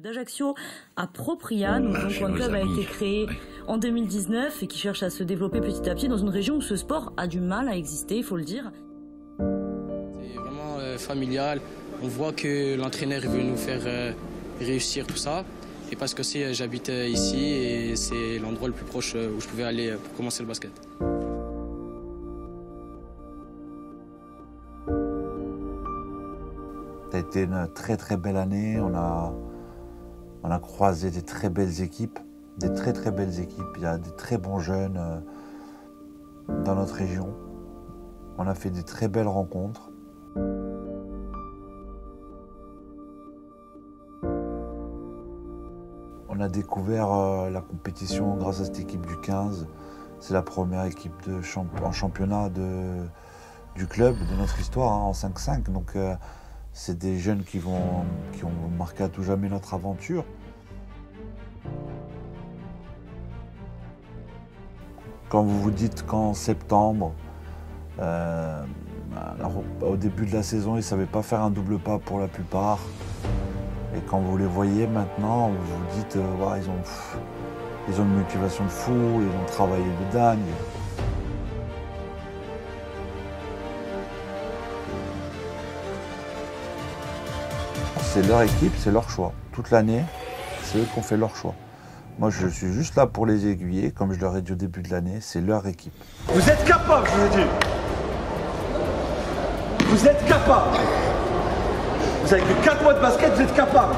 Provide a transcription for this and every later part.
d'Ajaccio à Propriano, donc un club a été créé en 2019 et qui cherche à se développer petit à petit dans une région où ce sport a du mal à exister, il faut le dire. C'est vraiment familial. On voit que l'entraîneur veut nous faire réussir tout ça. Et parce que j'habite ici et c'est l'endroit le plus proche où je pouvais aller pour commencer le basket. Ça a été une très très belle année. On a croisé des très belles équipes, des très très belles équipes. Il y a des très bons jeunes dans notre région. On a fait des très belles rencontres. On a découvert la compétition grâce à cette équipe du 15. C'est la première équipe en championnat du club, de notre histoire, en 5-5. Donc c'est des jeunes qui ont marqué à tout jamais notre aventure. Quand vous vous dites qu'en septembre, au début de la saison, ils ne savaient pas faire un double pas pour la plupart. Et quand vous les voyez maintenant, vous vous dites wow, ils ont une motivation de fou, ils ont travaillé de dingue. C'est leur équipe, c'est leur choix. Toute l'année, c'est eux qui ont fait leur choix. Moi, je suis juste là pour les aiguiller, comme je leur ai dit au début de l'année, c'est leur équipe. Vous êtes capables, je vous ai dit. Vous êtes capables. Vous avez que 4 mois de basket, vous êtes capables.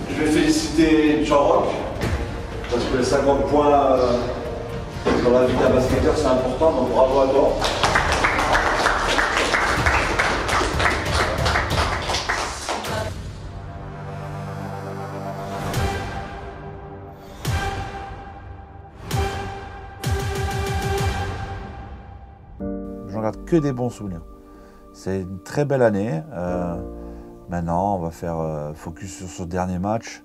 Je vais féliciter Jean-Roch, parce que 50 points dans la vie d'un basketteur, c'est important, donc bravo à toi. J'en garde que des bons souvenirs. C'est une très belle année. Maintenant, on va faire focus sur ce dernier match.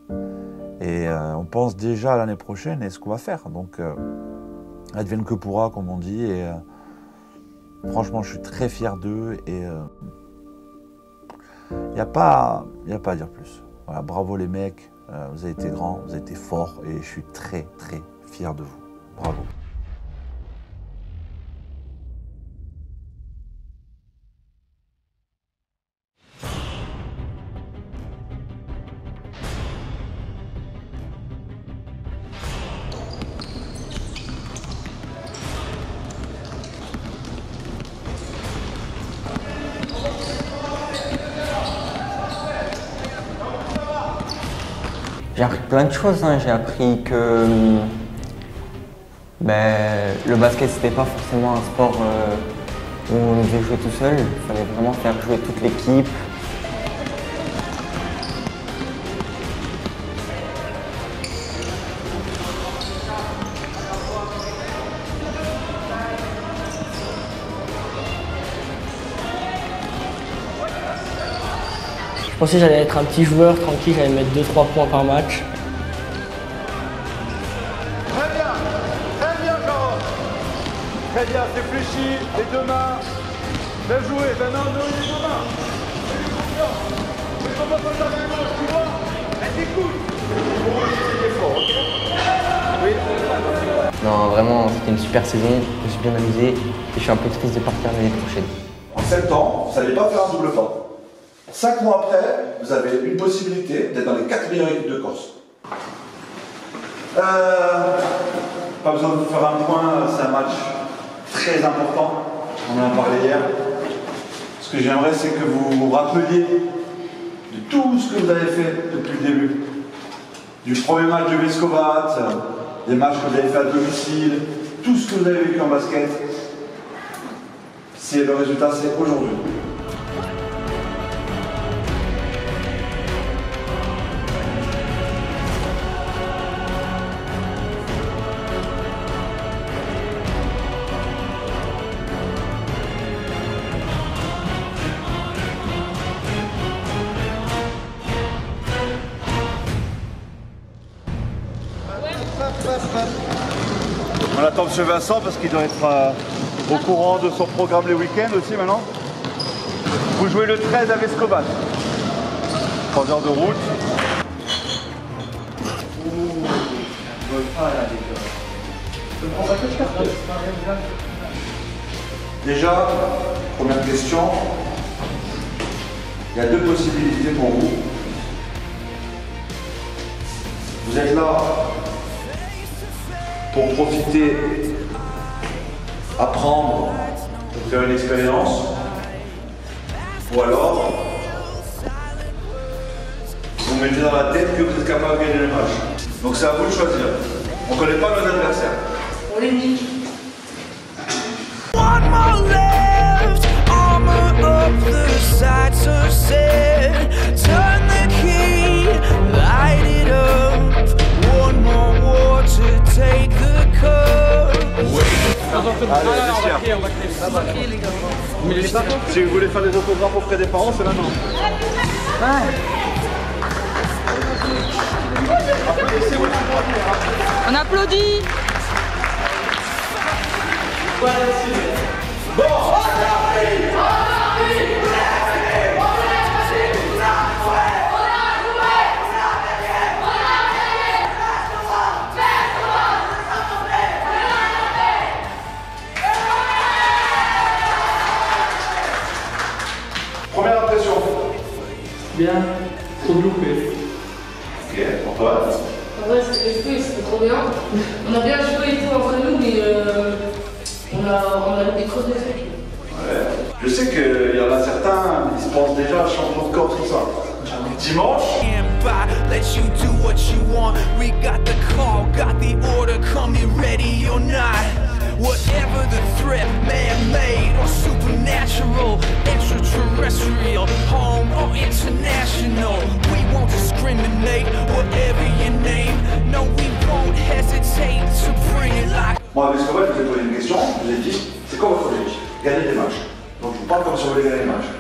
Et on pense déjà à l'année prochaine et ce qu'on va faire. Donc, advienne que pourra, comme on dit. Et franchement, je suis très fier d'eux. Et il n'y a pas à dire plus. Voilà, bravo les mecs. Vous avez été grands, vous avez été forts. Et je suis très, très fier de vous. Bravo. J'ai appris plein de choses, hein. J'ai appris que le basket c'était pas forcément un sport où on devait jouer tout seul, il fallait vraiment faire jouer toute l'équipe. Je pensais que j'allais être un petit joueur tranquille, j'allais mettre 2-3 points par match. Très bien, Jean. Très bien, réfléchis, les deux mains. Bien joué, non, les deux mains. Je commence à faire la gauche, tu vois. Elle t'écoute. C'est fort, ok? Oui. Non, vraiment, c'était une super saison, je me suis bien amusé et je suis un peu triste de partir l'année prochaine. En septembre, vous n'allez pas faire un double pas. 5 mois après, vous avez une possibilité d'être dans les 4 meilleures équipes de Corse. Pas besoin de vous faire un point, c'est un match très important. On en a parlé hier. Ce que j'aimerais, c'est que vous vous rappeliez de tout ce que vous avez fait depuis le début. Du premier match de Vescovat, des matchs que vous avez fait à domicile, tout ce que vous avez vécu en basket. Si le résultat, c'est aujourd'hui. On attend M. Vincent parce qu'il doit être au courant de son programme les week-ends aussi maintenant. Vous jouez le 13 à Vescobat. 3 heures de route. Déjà, première question, il y a 2 possibilités pour vous. Vous êtes là pour profiter, apprendre, faire une expérience, ou alors vous mettez dans la tête que vous êtes capable de gagner le match. Donc c'est à vous de choisir. On ne connaît pas nos adversaires. On les nique. One more left, armor up the sights are set. Turn the key, light it up. One more war to take the cup. Allez, si vous voulez faire des autographes auprès des parents, c'est maintenant. On applaudit. Bon. Première impression. Bien, trop de loupé. Ok, pour toi. En vrai, c'était trop bien. On a bien joué et tout entre nous, mais on a des creux de fait. Ouais. Je sais qu'il y en a certains, ils se pensent déjà champion de corps, tout ça. Dimanche. Let you do what you want. We got the call, got the order. Come you ready or not. Whatever the threat, man-made or supernatural, extraterrestrial, home or international, we won't discriminate. Whatever your name, no, we won't hesitate to bring it like. Moi, avec Vescobat, je vous ai posé une question. Je vous ai dit, c'est quoi votre objectif? Gagner des matchs. Donc, je vous parle comme si vous voulez gagner des matchs.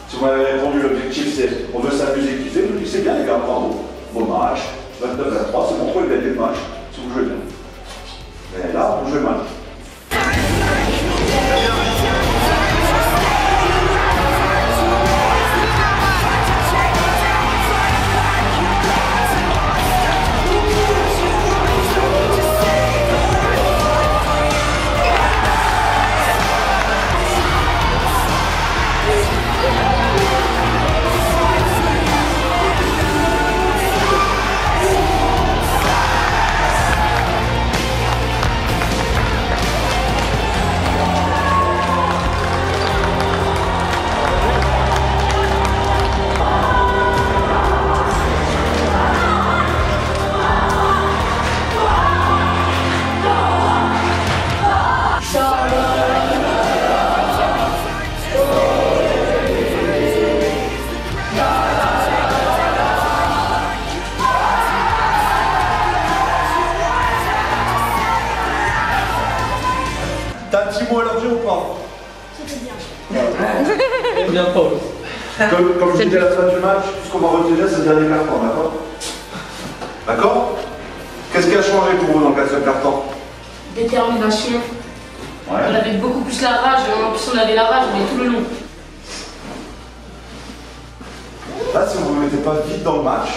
Si vous m'avez répondu, l'objectif c'est on veut s'amuser, kiffer, je vous dis c'est bien les gars, bravo. Bon match, 29-23, c'est bon, pour gagner le match, si vous jouez bien. Mais là, on joue mal. T'as un petit mot à leur dire ou pas? C'était bien. Bien, Paul. Comme je disais à la fin du match, tout ce qu'on va retenir, c'est le dernier carton, d'accord? D'accord? Qu'est-ce qui a changé pour vous dans le 4e carton? Détermination. Ouais. On avait beaucoup plus la rage, en plus on avait la rage, mais tout le long. Là, si vous ne vous mettez pas vite dans le match,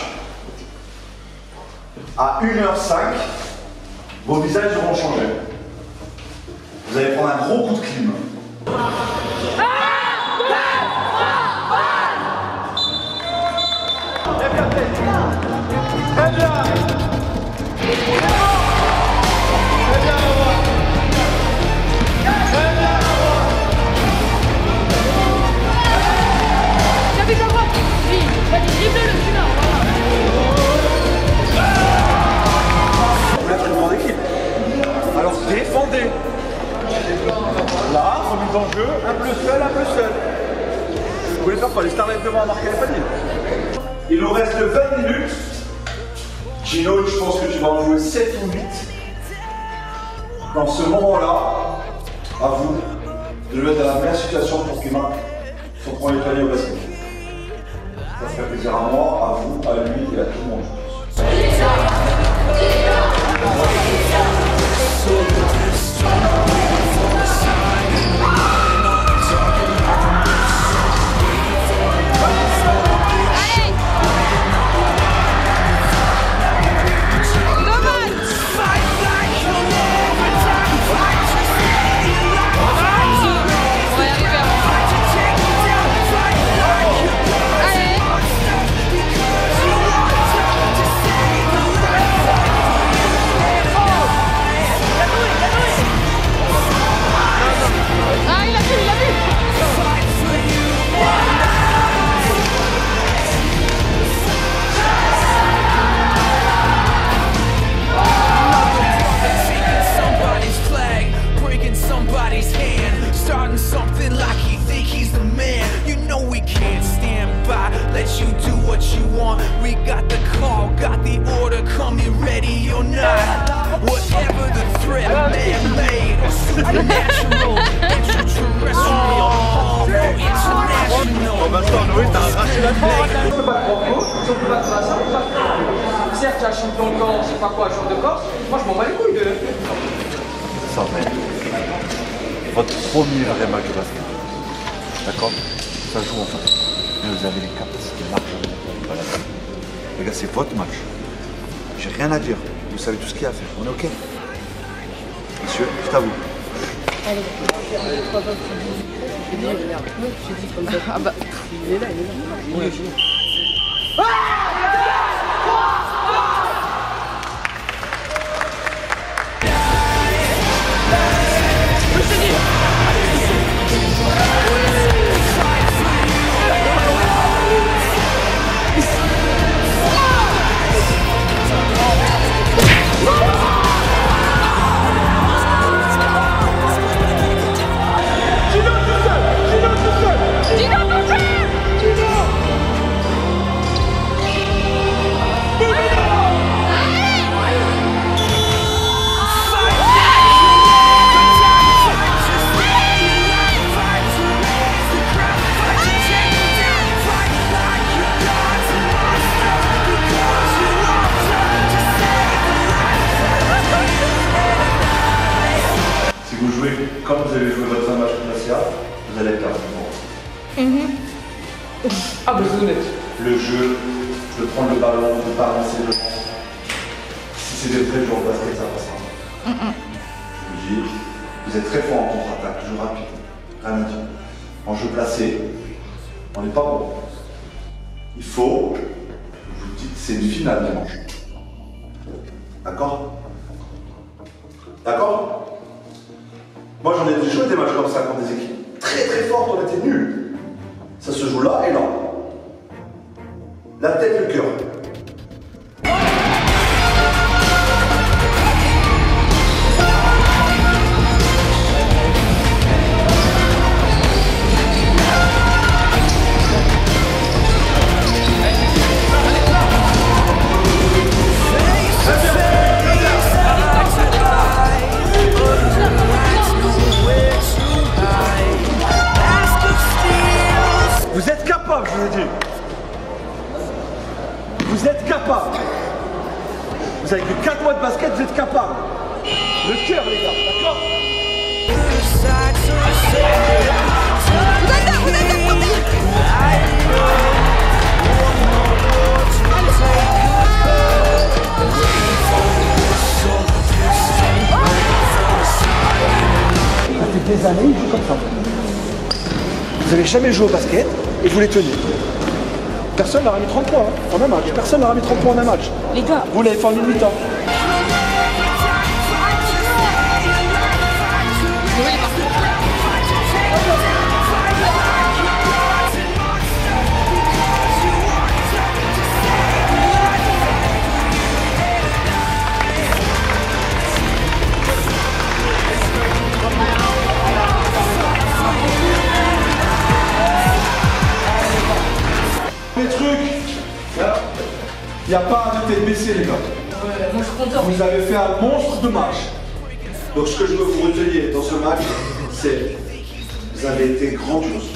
à 1h05, vos visages vont changer. Vous allez prendre un gros coup de clim. Très bien. J'avais la droite. Oui, vas-y, dribble-le, celui-là, voilà. Vous êtes une grande équipe. Alors défendez. Là, remise en jeu, un peu seul, un peu seul. Vous voulez faire quoi? Les Starlight devant à marquer les paniers. Il nous reste 20 minutes. Gino, je pense que tu vas en jouer 7 ou 8. Dans ce moment-là, à vous de le mettre dans la meilleure situation pour qu'il marque son premier panier au basket. Ça ferait plaisir à moi, à vous, à lui et à tout le monde. supernatural, extraterrestrial, international. En même temps, Noé, t'as arraché la tête. Si on peut battre Franco, si on peut battre Vincent, on peut battre Franco. Certes, il y a un champion de Corse, je sais pas quoi, un joueur de Corse. Moi, je m'en bats les couilles de. Ça va être votre premier vrai match de basket. D'accord? Ça joue en fait. Mais vous avez les capacités larges. Les gars, c'est votre match. J'ai rien à dire. Vous savez tout ce qu'il y a à faire. On est OK? Monsieur, c'est à vous. Allez, ah bah, il est là, il est là. Comme vous avez joué votre match contre la CIA, vous allez perdre. Ah, bah, c'est honnête. Le jeu, de prendre le ballon, de balancer le ballon. Si c'est des vrais joueurs de basket, ça passera. Je vous dis, vous êtes très fort en contre-attaque, jeu rapide, rien à dire. En jeu placé, on n'est pas bon. Il faut, je vous dis, c'est une finale dimanche. D'accord? D'accord? Moi j'en ai joué des matchs comme ça contre des équipes très très fortes, on était nuls. Ça se joue là et là. La tête, le cœur. Vous êtes capable, je vous le dis. Vous êtes capable. Vous avez que 4 mois de basket, vous êtes capable. Le cœur, les gars, d'accord? Ça fait des années, il joue comme ça. Vous n'avez jamais joué au basket et vous les tenez. Personne n'aura mis 30 points en un match. Personne n'aura mis 30 points en un match. Les gars, vous l'avez fait en une mi-temps. Les trucs, il n'y a pas à tête baissée, les gars. moi je suis content. Vous avez fait un monstre de match. Donc ce que je veux que vous reteniez dans ce match, c'est vous avez été grandiose.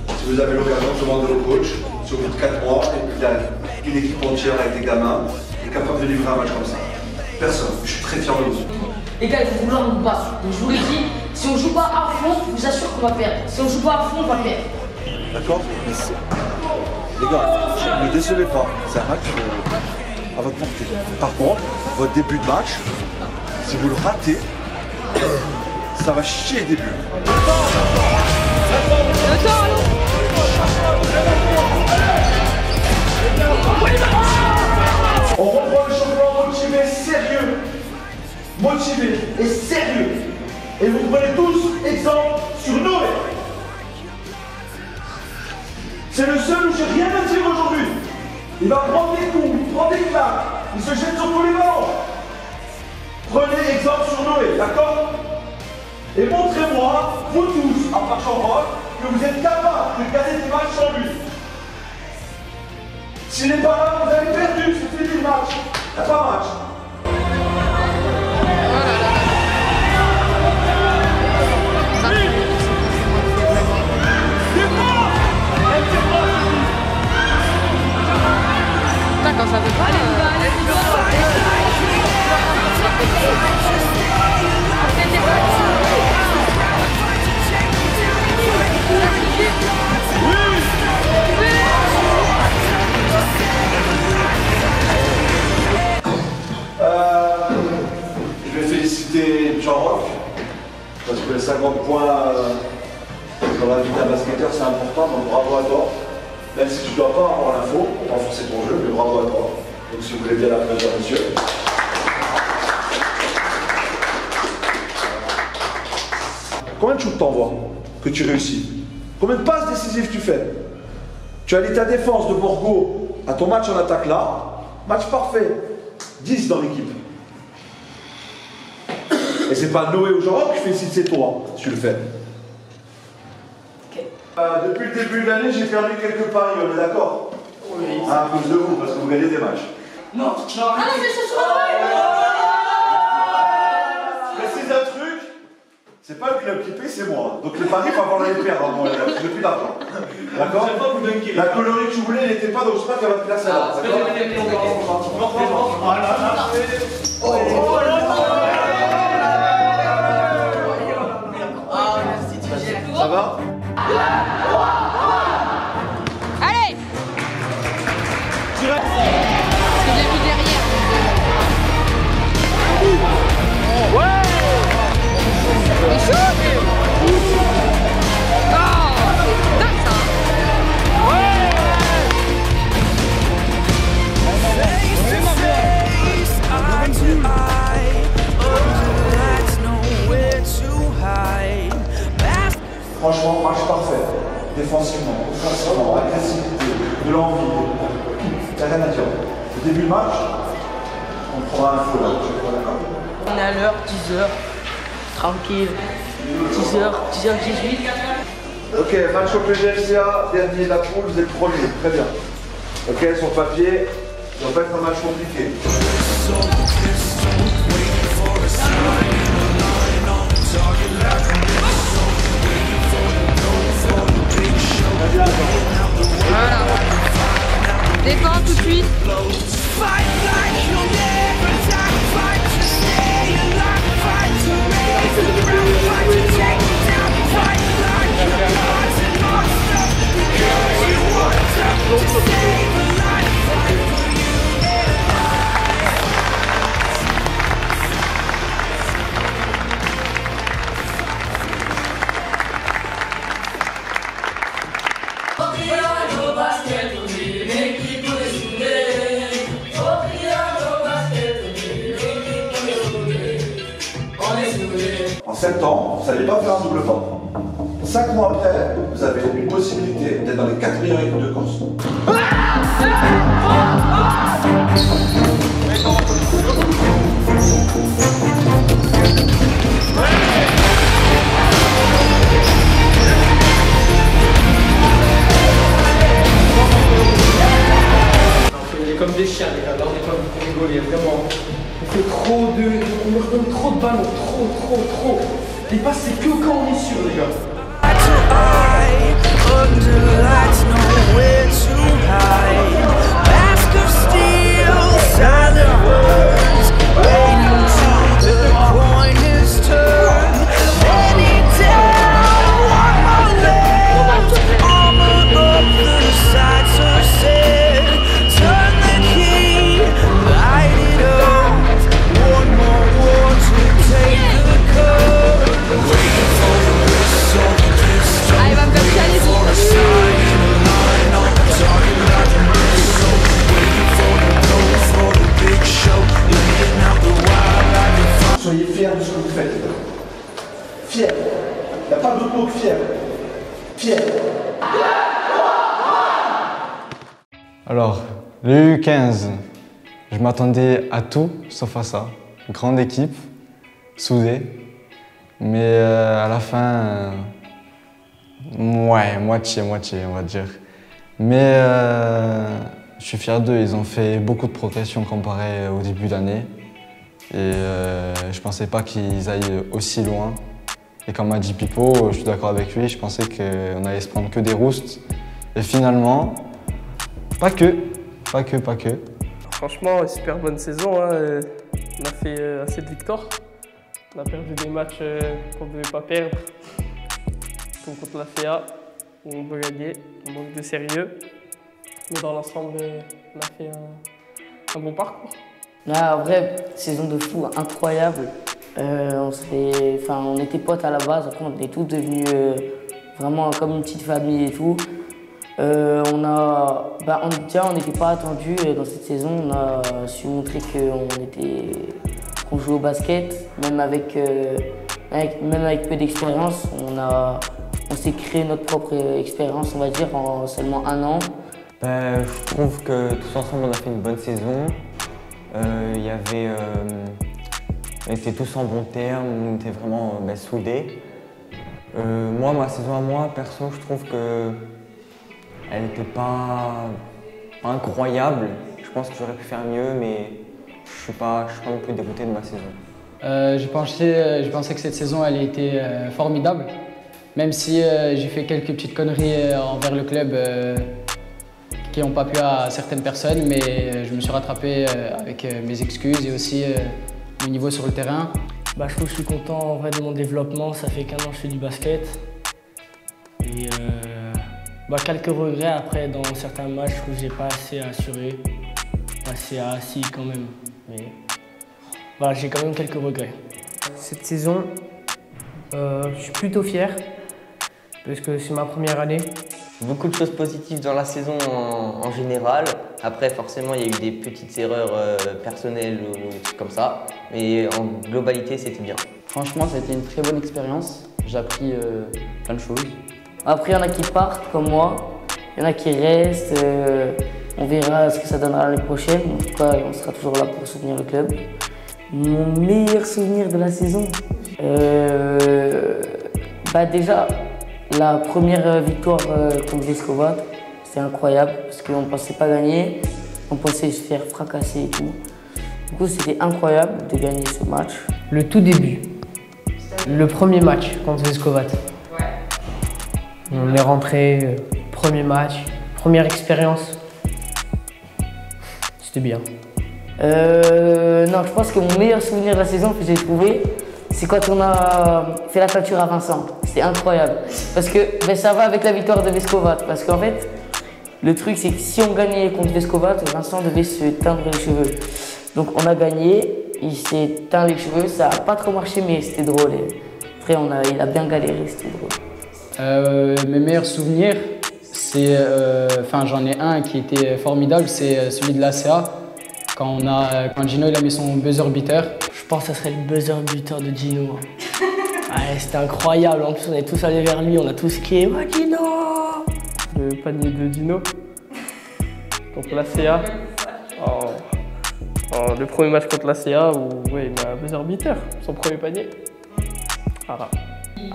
Si vous avez l'occasion, demandez au coach, sur bout de 4 mois, il y a une équipe entière avec des gamins qui est capable de livrer un match comme ça. Personne. Je suis très fier de vous. Les gars, il faut vouloir nous battre. Donc je vous le dis, si on joue pas à fond, je vous assure qu'on va perdre. Si on joue pas à fond, on va perdre. D'accord? Les gars, ne décevez pas. C'est un match à votre portée. Par contre, votre début de match, si vous le ratez, ça va chier le début. On reprend le championnat motivé, sérieux. Motivé et sérieux. Et vous prenez tous exemple sur Noé. C'est le seul où j'ai rien à dire aujourd'hui. Il va prendre des coups, il prend des claques, il se jette sur tous les ballons. Prenez exemple sur Noé, d'accord? Et montrez-moi, vous tous, à part Jean-Roch, que vous êtes capables de gagner des matchs sans lui. S'il n'est pas là, vous avez perdu, c'est fini le match. Il n'y a pas match. Maroc, parce que les 50 points dans la vie d'un basketteur, c'est important, donc bravo à toi. Même si tu ne dois pas avoir l'info pour renforcer ton jeu, mais bravo à toi. Donc si vous voulez bien l'applaudir, monsieur. Combien de shoots t'envoies que tu réussis? Combien de passes décisives tu fais? Tu allies ta défense de Borgo à ton match en attaque là, match parfait, 10 dans l'équipe. Et c'est pas Noé ou Jean-Roch que je félicite, c'est toi si tu le fais. Okay. Depuis le début de l'année, j'ai perdu quelques paris, on est d'accord? Oui. À cause de vous, parce que vous gagnez des matchs. Non, non, c'est ce soir. Je précise un truc, c'est pas le club qui paye, c'est moi. Donc les paris, il va falloir les perdre, j'ai plus d'argent. D'accord? La colonie que tu voulais, elle n'était pas, donc je sais pas qu'elle va te placer là. Ça va? Allez! Parce que j'ai vu derrière. Ouais! Il shoot! Oh! Dingue ça! Franchement, match parfait. Défensivement, offensivement, agressivité, de l'envie. Il n'y a rien à dire. Au début du match, on prendra un feu là. On est à l'heure, 10h. Tranquille. 10h, 10h18. Ok, match au PGFCA, dernier de la poule, vous êtes premier. Très bien. Ok, sur papier, ça va pas être un match compliqué. Voilà. Défends tout de suite. En 7 ans, vous n'allez pas faire un double pas. 5 mois après, vous avez une possibilité d'être dans les 4 meilleures équipes de Corse. On est comme des chiens, les gars. Là, on est pas pour rigoler, vraiment. On fait trop de. On leur donne trop de ballons, trop. Les passes, c'est que quand on est sûr, les gars. Soyez fiers de ce que vous faites. Fiers. Il n'y a pas d'autre mot que fiers. Fiers. Alors, le U15, je m'attendais à tout sauf à ça. Grande équipe, soudée, mais à la fin, ouais, moitié, on va dire. Mais je suis fier d'eux, ils ont fait beaucoup de progression comparé au début d'année. Et je pensais pas qu'ils aillent aussi loin. Et comme m'a dit Pipo, je suis d'accord avec lui, je pensais qu'on allait se prendre que des roustes. Et finalement, pas que. Franchement, super bonne saison. Hein. On a fait assez de victoires. On a perdu des matchs qu'on ne devait pas perdre. Comme contre la FEA, où on peut gagner. On manque de sérieux. Mais dans l'ensemble, on a fait un bon parcours. Là, en vrai, saison de fou incroyable. On était potes à la base, après on est tous devenus vraiment comme une petite famille et tout. On n'était pas attendus dans cette saison, on a su montrer qu'on jouait au basket, même avec peu d'expérience. On s'est créé notre propre expérience, on va dire, en seulement 1 an. Je trouve que tous ensemble on a fait une bonne saison. On était tous en bon terme, on était vraiment soudés. Moi, ma saison à moi, perso, je trouve que elle n'était pas incroyable. Je pense que j'aurais pu faire mieux, mais je suis pas non plus dégoûté de ma saison. J'ai pensé que cette saison elle a été formidable, même si j'ai fait quelques petites conneries envers le club qui n'ont pas plu à certaines personnes, mais je me suis rattrapé avec mes excuses et aussi mon niveau sur le terrain. Je trouve que je suis content en vrai de mon développement, ça fait qu'1 an que je fais du basket. Et quelques regrets après dans certains matchs où j'ai pas assez assuré, pas assez assis quand même. Mais voilà, j'ai quand même quelques regrets. Cette saison, je suis plutôt fier parce que c'est ma première année. Beaucoup de choses positives dans la saison en général. Après, forcément, il y a eu des petites erreurs personnelles ou des trucs comme ça. Mais en globalité, c'était bien. Franchement, ça a été une très bonne expérience. J'ai appris plein de choses. Après, il y en a qui partent comme moi, il y en a qui restent. On verra ce que ça donnera l'année prochaine. En tout cas, on sera toujours là pour soutenir le club. Mon meilleur souvenir de la saison, déjà, la première victoire contre Vescovat, c'était incroyable parce qu'on ne pensait pas gagner, on pensait se faire fracasser et tout. Du coup, c'était incroyable de gagner ce match. Le tout début, le premier match contre Vescovat. On est rentré, premier match, première expérience. C'était bien. Non, je pense que mon meilleur souvenir de la saison que j'ai trouvé, c'est quand on a fait la peinture à Vincent. C'était incroyable. Parce que ça va avec la victoire de Vescovat. Parce qu'en fait, le truc, c'est que si on gagnait contre Vescovat, Vincent devait se teindre les cheveux. Donc on a gagné, il s'est teint les cheveux. Ça n'a pas trop marché, mais c'était drôle. Et après, il a bien galéré, c'était drôle. Mes meilleurs souvenirs, j'en ai un qui était formidable, c'est celui de l'ACA. Quand Gino il a mis son buzzer beater. Je pense que ça serait le buzzer beater de Gino. Ouais, c'était incroyable, en plus on est tous allés vers lui, on a tous crié « Ouais, Gino !» Le panier de Gino contre l'ACA. Le premier match contre l'ACA où il a un buzzer beater, son premier panier. Voilà.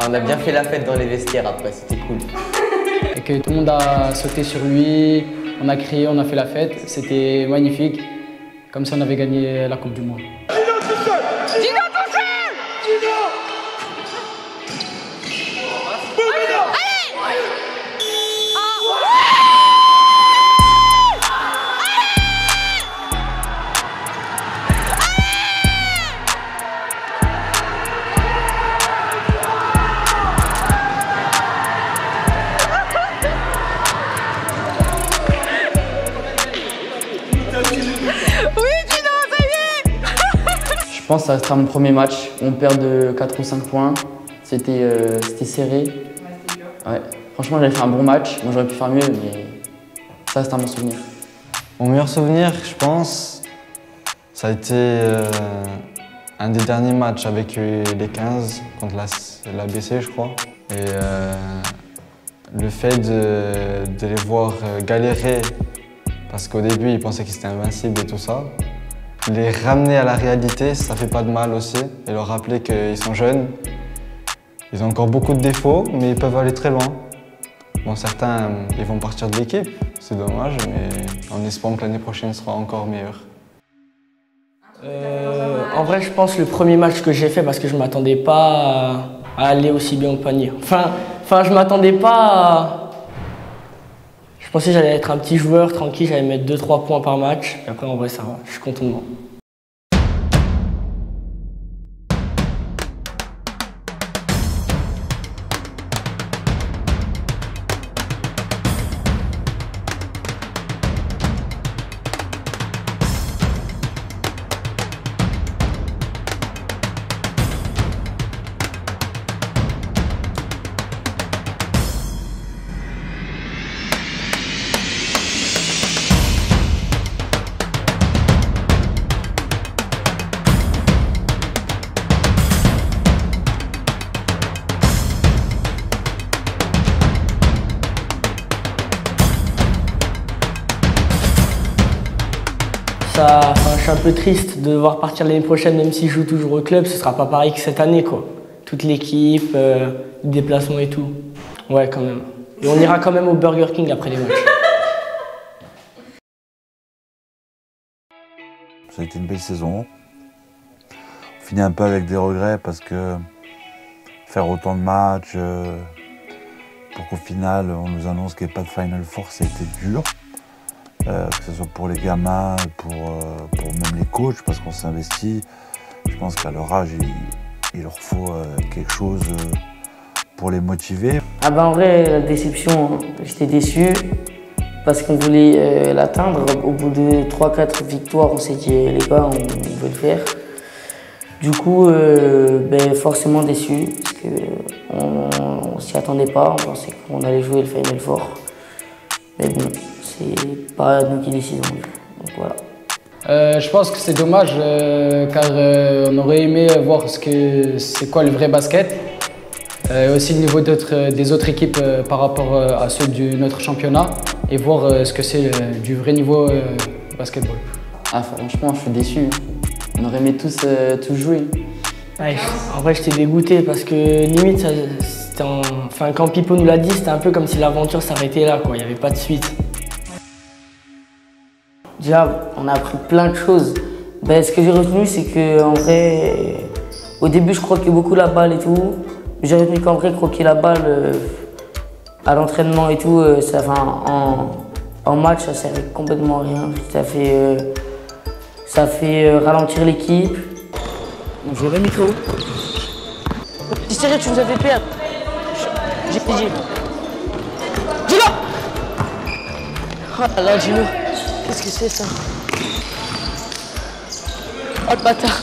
On a bien fait la fête dans les vestiaires après, c'était cool. Et que tout le monde a sauté sur lui, on a crié, on a fait la fête, c'était magnifique. Comme si on avait gagné la Coupe du Monde. Gino touché! Gino touché! Gino! Allez! Je pense que ça sera mon premier match. On perd de 4 ou 5 points. C'était serré. Ouais. Franchement, j'avais fait un bon match. Moi, j'aurais pu faire mieux, mais ça, c'était un bon souvenir. Mon meilleur souvenir, je pense, ça a été un des derniers matchs avec les 15 contre l'ABC, je crois. Et le fait de les voir galérer, parce qu'au début, ils pensaient qu'ils étaient invincibles et tout ça, les ramener à la réalité, ça fait pas de mal aussi, et leur rappeler qu'ils sont jeunes. Ils ont encore beaucoup de défauts, mais ils peuvent aller très loin. Bon, certains, ils vont partir de l'équipe, c'est dommage, mais en espérant que l'année prochaine sera encore meilleure. En vrai, je pense le premier match que j'ai fait parce que je m'attendais pas à aller aussi bien au panier. Enfin, je m'attendais pas à... Je pensais que j'allais être un petit joueur tranquille, j'allais mettre 2-3 points par match. Et après, en vrai, ça va, je suis content de moi. Je suis un peu triste de devoir partir l'année prochaine, même si je joue toujours au club, ce sera pas pareil que cette année, quoi. Toute l'équipe, les déplacements et tout. Ouais, quand même. Et on ira quand même au Burger King après les matchs. Ça a été une belle saison. On finit un peu avec des regrets parce que faire autant de matchs pour qu'au final on nous annonce qu'il n'y ait pas de Final Four, ça a été dur. Que ce soit pour les gamins, pour même les coachs, parce qu'on s'investit. Je pense qu'à leur âge, il leur faut quelque chose pour les motiver. Ah ben en vrai, la déception, j'étais déçu parce qu'on voulait l'atteindre. Au bout de 3-4 victoires, on s'est dit les gars, on veut le faire. Du coup, forcément déçu parce qu'on s'y attendait pas, on pensait qu'on allait jouer le Final Four. Mais bon, c'est pas nous qui décidons. Donc voilà. Je pense que c'est dommage car on aurait aimé voir c'est quoi le vrai basket. Aussi le niveau des autres équipes par rapport à ceux de notre championnat et voir ce que c'est du vrai niveau basketball. Ah, franchement, je suis déçu. On aurait aimé tous jouer. Ouais, en vrai, j'étais dégoûté parce que limite, quand Pipo nous l'a dit, c'était un peu comme si l'aventure s'arrêtait là, quoi. Il n'y avait pas de suite. Déjà, on a appris plein de choses. Ce que j'ai retenu, c'est qu'en vrai, au début, je croquais beaucoup la balle et tout. J'ai retenu qu'en vrai, croquer la balle à l'entraînement et tout, en match, ça servait complètement à rien. Ça fait ralentir l'équipe. Bonjour le micro. C'est sérieux, tu nous as fait perdre. J'ai dit. Dis-le. Oh là là, Gino. Qu'est-ce que c'est ça? Oh le bâtard.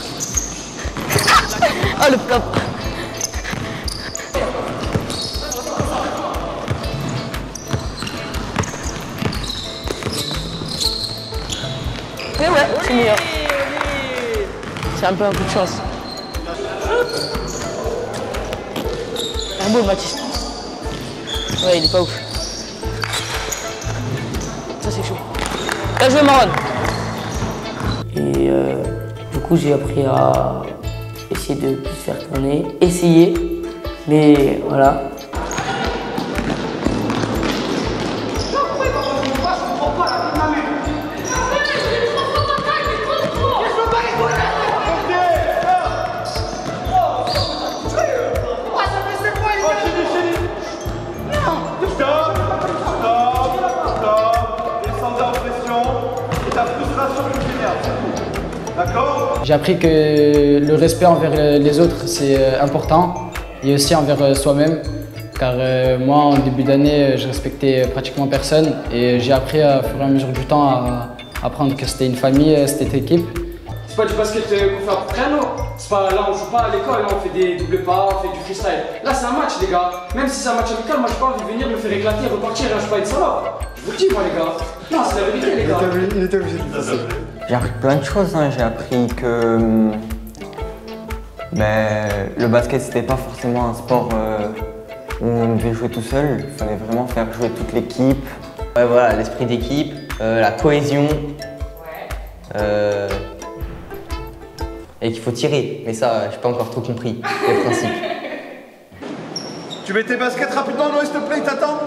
Oh le flop. Mais ouais, c'est meilleur. C'est un peu un coup de chance. Un beau Mathis. Ouais, il est pas ouf. Ça c'est chaud. Là je vais Marron. Et du coup j'ai appris à essayer de plus faire tourner. Essayer. Mais voilà. J'ai appris que le respect envers les autres, c'est important, et aussi envers soi-même. Car moi, en début d'année, je respectais pratiquement personne, et j'ai appris au fur et à mesure du temps à apprendre que c'était une famille, cette équipe. C'est pas du basket qu'on fait après, non. C'est pas là, on joue pas à l'école, là, on fait des doubles pas, on fait du freestyle. Là, c'est un match, les gars. Même si c'est un match amical, moi, j'ai pas envie de venir me faire éclater et repartir, hein, je suis pas une salope. Je vous le dis, moi, les gars. Non, c'est la vérité, les gars. Il était obligé de dire ça. J'ai appris plein de choses, hein. J'ai appris que le basket, c'était pas forcément un sport où on devait jouer tout seul. Il fallait vraiment faire jouer toute l'équipe. Ouais, voilà, l'esprit d'équipe, la cohésion. Et qu'il faut tirer. Mais ça, j'ai pas encore trop compris, les principes. Tu mets tes baskets rapidement, non, s'il te plaît, t'attends.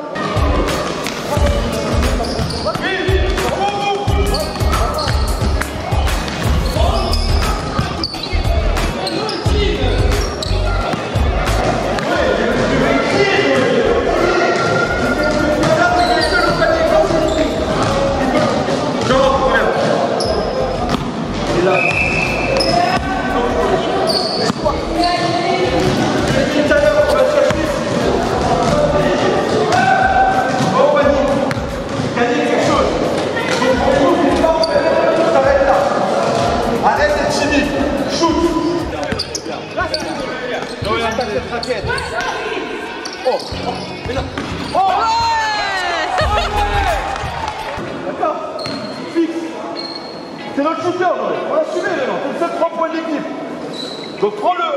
C'est notre shooter, on l'a suivi maintenant, c'est le seul 3 points de l'équipe. Donc prends-le.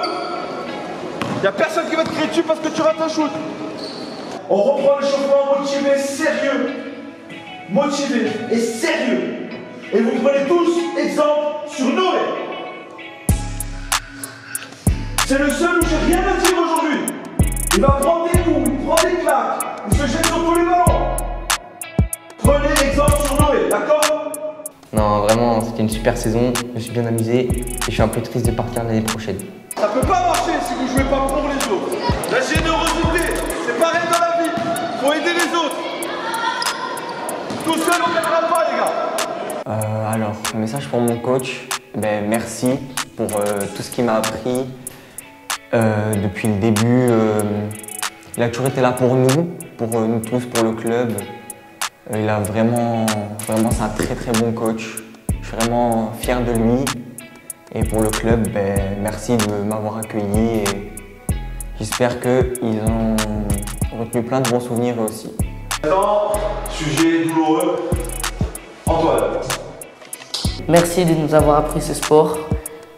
Il n'y a personne qui va te crier dessus parce que tu rates un shoot. On reprend le changement motivé, sérieux. Motivé et sérieux. Et vous prenez tous exemple sur Noé. C'est le seul où j'ai rien à dire aujourd'hui. Il va prendre des coups, il prend des claques, il se jette sur tous les ballons. Prenez exemple sur Noé, d'accord? Non, vraiment, c'était une super saison, je me suis bien amusé et je suis un peu triste de partir l'année prochaine. Ça peut pas marcher si vous jouez pas pour les autres. La générosité, c'est pareil dans la vie. Faut aider les autres. Tout seul, on ne gagnera pas, les gars. Alors, un message pour mon coach. Merci pour tout ce qu'il m'a appris depuis le début. Il a toujours été là pour nous tous, pour le club. Il a vraiment, c'est un très très bon coach. Je suis vraiment fier de lui. Et pour le club, merci de m'avoir accueilli et j'espère qu'ils ont retenu plein de bons souvenirs eux aussi. Maintenant, sujet douloureux. Antoine. Merci de nous avoir appris ce sport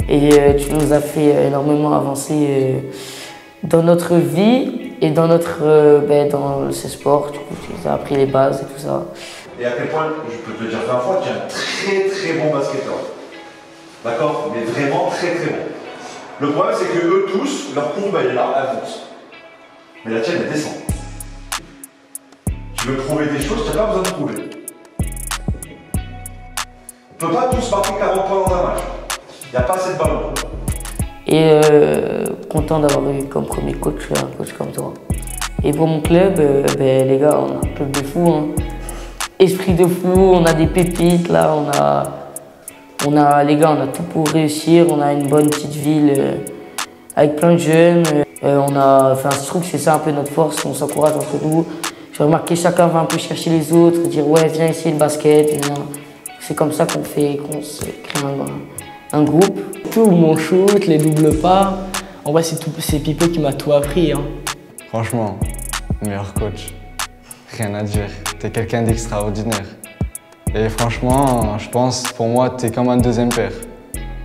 et tu nous as fait énormément avancer dans notre vie et dans dans ce sport. Tu nous as appris les bases et tout ça. Et à quel point, je peux te le dire 20 fois, tu es un très très bon basketteur. D'accord? Mais vraiment très très bon. Le problème c'est que eux tous, leur courbe elle est là, elle monte. Mais la tienne elle descend. Tu veux prouver des choses, tu n'as pas besoin de prouver. On ne peut pas tous marquer 40 points dans un match. Il n'y a pas assez de ballons. Et content d'avoir eu comme premier coach un coach comme toi. Et pour mon club, les gars, on a un club de fou. Hein. Esprit de fou, on a des pépites là, les gars, on a tout pour réussir. On a une bonne petite ville avec plein de jeunes. Je trouve que c'est ça un peu notre force, on s'encourage entre nous. J'ai remarqué que chacun va un peu chercher les autres, dire ouais viens ici le basket. C'est comme ça qu'on se crée un groupe. Tout mon shoot, les doubles pas, en vrai c'est Pipo qui m'a tout appris. Hein. Franchement, meilleur coach, rien à dire, t'es quelqu'un d'extraordinaire. Et franchement, je pense pour moi t'es comme un deuxième père,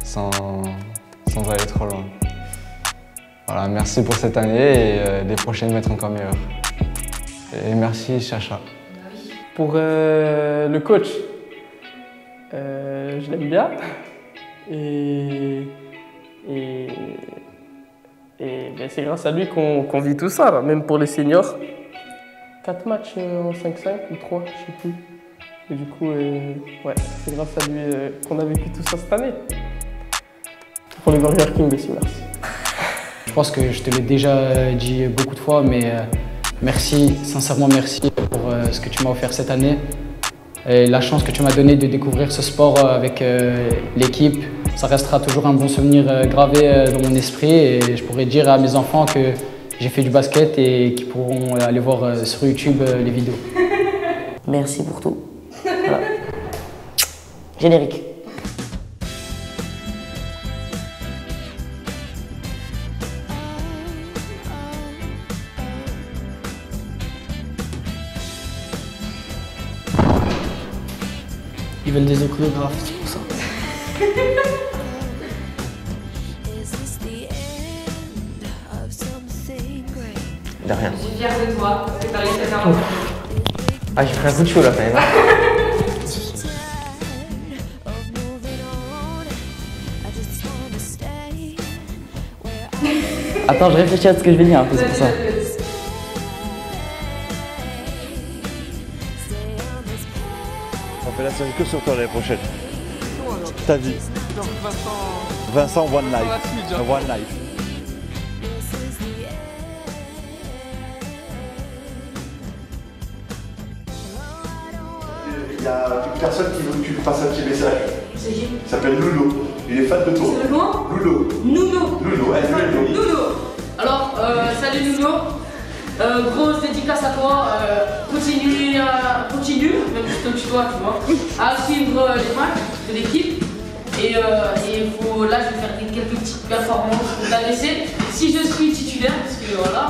sans aller trop loin. Voilà, merci pour cette année et les prochaines vont être encore meilleures. Et merci Chacha. Pour le coach, je l'aime bien et c'est grâce à lui qu'on vit tout ça, là. Même pour les seniors. 4 matchs en 5-5 ou 3, je sais plus. Et du coup, c'est grâce à lui qu'on a vécu tout ça cette année. Pour les Burger King aussi, merci. Je pense que je te l'ai déjà dit beaucoup de fois, mais merci, sincèrement merci pour ce que tu m'as offert cette année. Et la chance que tu m'as donnée de découvrir ce sport avec l'équipe, ça restera toujours un bon souvenir gravé dans mon esprit et je pourrais dire à mes enfants que j'ai fait du basket et qu'ils pourront aller voir sur YouTube les vidéos. Merci pour tout. Voilà. Générique. Ils veulent des chorégraphes, c'est pour ça. De rien. Je suis fière de toi, parce que t'as réussi à faire un peu. Ah, j'ai pris un coup de chaud là quand même. Attends, je réfléchis à ce que je vais dire, c'est pour ça. On fait la série que sur toi l'année prochaine. Ta vie. Vincent One Life. One Life. Il y a une personne qui veut que tu lui passes un petit message. C'est qui? Il s'appelle Loulou. Il est fan de toi. C'est le comment? Loulou. Nounou. Loulou, elle est Nounou. Alors, salut Nounou. Grosse dédicace à toi. Continue, même si tu tutoies, tu vois, à suivre les matchs de l'équipe. Et là, je vais faire quelques petites performances pour t'adresser. Si je suis titulaire, parce que voilà.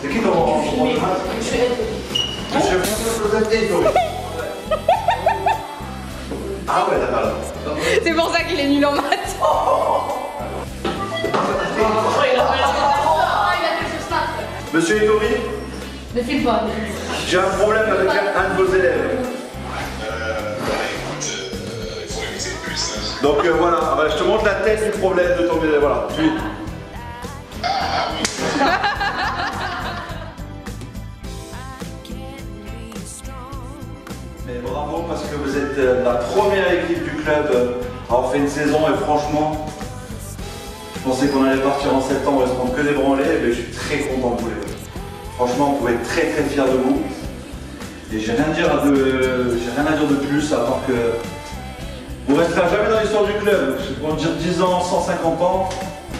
C'est qui ton Monsieur François Ettori. Ah ouais, d'accord. C'est pour ça qu'il est nul en maths. Monsieur Ettori, Ne file pas. J'ai un problème avec un de vos élèves. Donc voilà, je te montre la tête du problème de ton élève. Voilà. Puis... Mais bravo parce que vous êtes la première équipe du club à avoir fait une saison et franchement, je pensais qu'on allait partir en septembre et se prendre que des branlées, mais je suis très content de vous les voir. Franchement, vous pouvez être très très fiers de vous. Et j'ai rien à dire de plus à part que vous ne resterez jamais dans l'histoire du club. Je peux dire 10 ans, 150 ans,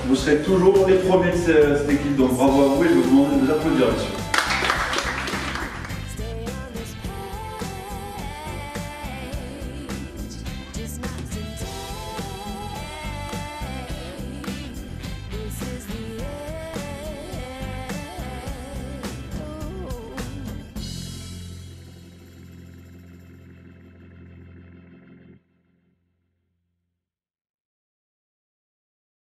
vous serez toujours les premiers de cette équipe. Donc bravo à vous et je vais vous demander de vous applaudir là-dessus.